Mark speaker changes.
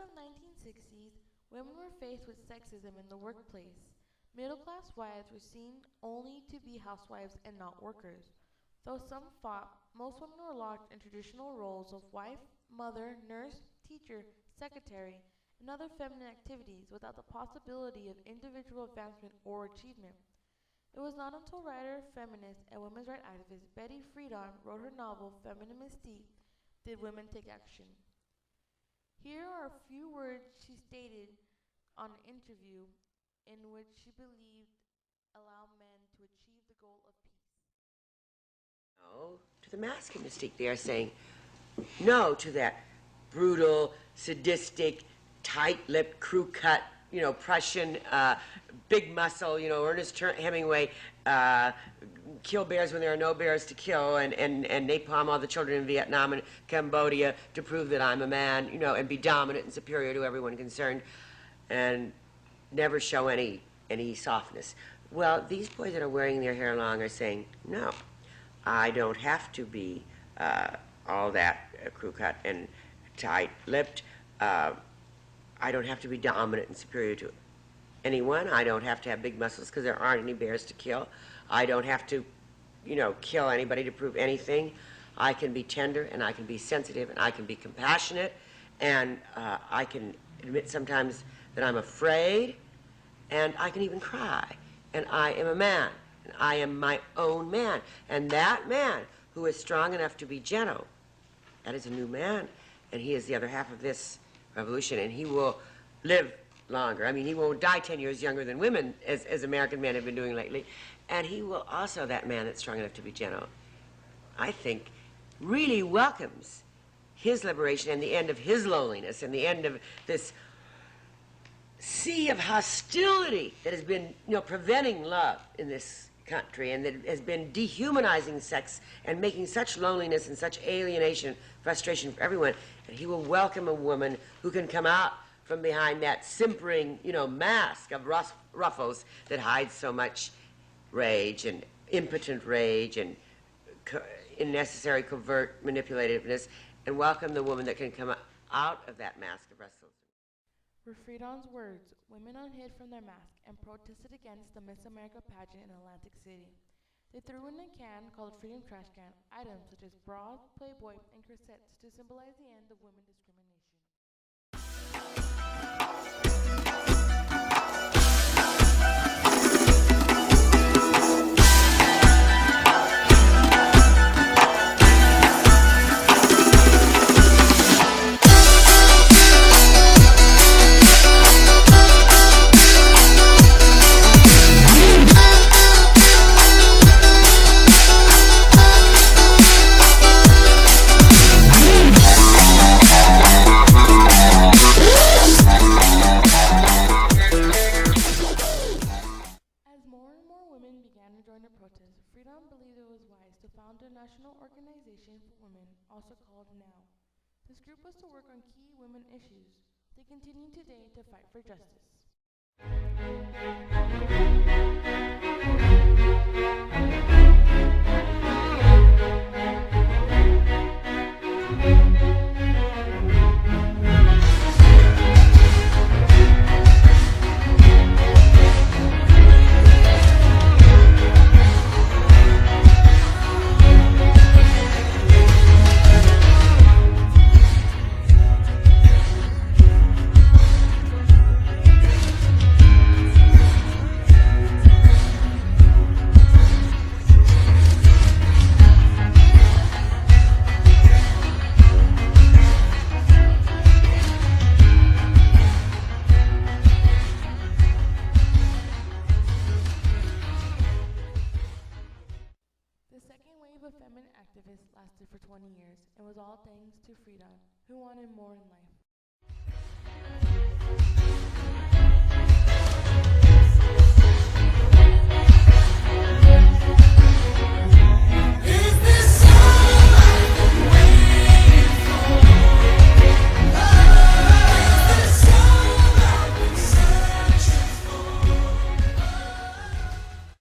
Speaker 1: of 1960s, women were faced with sexism in the workplace. Middle-class wives were seen only to be housewives and not workers. Though some fought, most women were locked in traditional roles of wife, mother, nurse, teacher, secretary, and other feminine activities without the possibility of individual advancement or achievement. It was not until writer, feminist, and women's rights activist Betty Friedan wrote her novel Feminine Mystique did women take action. Here are a few words she stated on an interview in which she believed allow men to achieve the goal of peace.
Speaker 2: No to the masculine mystique. They are saying no to that brutal, sadistic, tight-lipped, crew-cut, Prussian, big muscle, Ernest Hemingway, kill bears when there are no bears to kill, and napalm all the children in Vietnam and Cambodia to prove that I'm a man, and be dominant and superior to everyone concerned, and never show any softness. Well, these boys that are wearing their hair long are saying, no, I don't have to be all that crew-cut and tight-lipped. I don't have to be dominant and superior to anyone. I don't have to have big muscles because there aren't any bears to kill. I don't have to, kill anybody to prove anything. I can be tender, and I can be sensitive, and I can be compassionate, and I can admit sometimes that I'm afraid, and I can even cry. And I am a man, and I am my own man. And that man who is strong enough to be gentle, that is a new man, and he is the other half of this revolution, and he will live longer. I mean, he won't die 10 years younger than women, as American men have been doing lately. And he will also, that man that's strong enough to be gentle, I think, really welcomes his liberation and the end of his loneliness and the end of this sea of hostility that has been, preventing love in this country, and that has been dehumanizing sex and making such loneliness and such alienation, frustration for everyone. And he will welcome a woman who can come out from behind that simpering, mask of ruffles that hides so much rage and impotent rage and unnecessary covert manipulativeness, and welcome the woman that can come out of that mask of ruffles.
Speaker 1: Were Friedan's words, women unhid from their mask and protested against the Miss America pageant in Atlantic City. They threw in a can called Freedom Trash Can items such as bras, Playboy, and corsets to symbolize the end of women discrimination. Friedan believed it was wise to found a national organization for women, also called NOW. This group was to work on key women issues. They continue today to fight for justice. Feminine activists lasted for 20 years and was all thanks to Friedan, who wanted more in life.